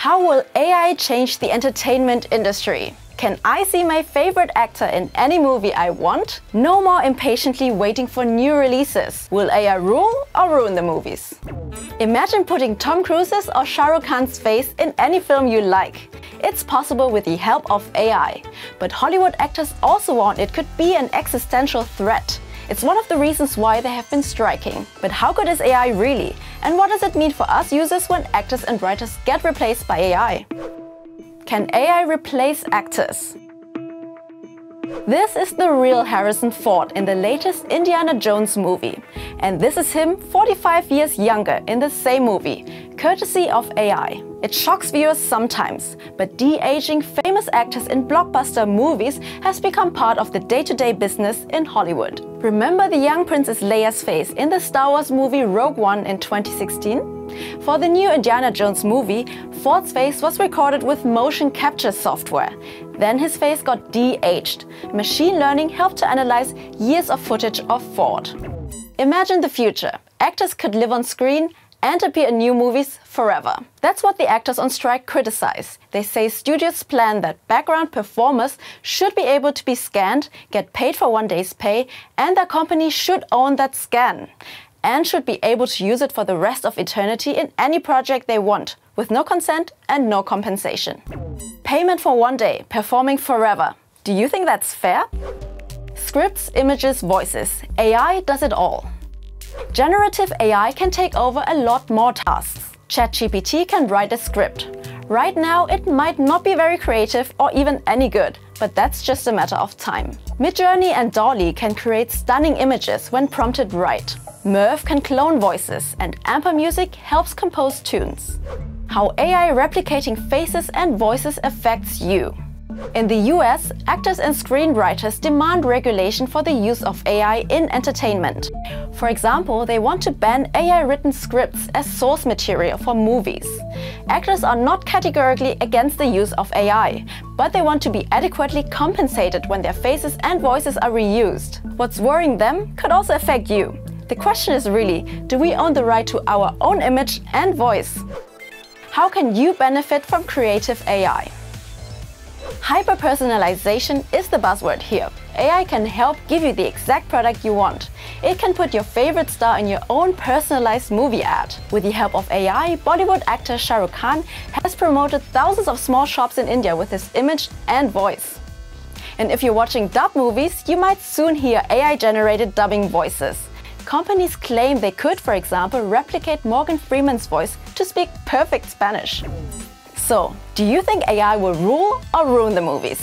How will AI change the entertainment industry? Can I see my favorite actor in any movie I want? No more impatiently waiting for new releases. Will AI rule or ruin the movies? Imagine putting Tom Cruise's or Shah Rukh Khan's face in any film you like. It's possible with the help of AI. But Hollywood actors also warn it could be an existential threat. It's one of the reasons why they have been striking. But how good is AI really? And what does it mean for us users when actors and writers get replaced by AI? Can AI replace actors? This is the real Harrison Ford in the latest Indiana Jones movie. And this is him 45 years younger in the same movie, courtesy of AI. It shocks viewers sometimes, but de-aging famous actors in blockbuster movies has become part of the day-to-day business in Hollywood. Remember the young Princess Leia's face in the Star Wars movie Rogue One in 2016? For the new Indiana Jones movie, Ford's face was recorded with motion capture software. Then his face got de-aged. Machine learning helped to analyze years of footage of Ford. Imagine the future. Actors could live on screen and appear in new movies forever. That's what the actors on strike criticize. They say studios plan that background performers should be able to be scanned, get paid for one day's pay, and their company should own that scan and should be able to use it for the rest of eternity in any project they want, with no consent and no compensation. Payment for one day, performing forever. Do you think that's fair? Scripts, images, voices. AI does it all. Generative AI can take over a lot more tasks. ChatGPT can write a script. Right now, it might not be very creative or even any good, but that's just a matter of time. Midjourney and DALL-E can create stunning images when prompted right. Murph can clone voices, and Amper Music helps compose tunes. How AI replicating faces and voices affects you. In the US, actors and screenwriters demand regulation for the use of AI in entertainment. For example, they want to ban AI-written scripts as source material for movies. Actors are not categorically against the use of AI, but they want to be adequately compensated when their faces and voices are reused. What's worrying them could also affect you. The question is really, do we own the right to our own image and voice? How can you benefit from creative AI? Hyper-personalization is the buzzword here. AI can help give you the exact product you want. It can put your favorite star in your own personalized movie ad. With the help of AI, Bollywood actor Shah Rukh Khan has promoted thousands of small shops in India with his image and voice. And if you're watching dub movies, you might soon hear AI-generated dubbing voices. Companies claim they could, for example, replicate Morgan Freeman's voice to speak perfect Spanish. So, do you think AI will rule or ruin the movies?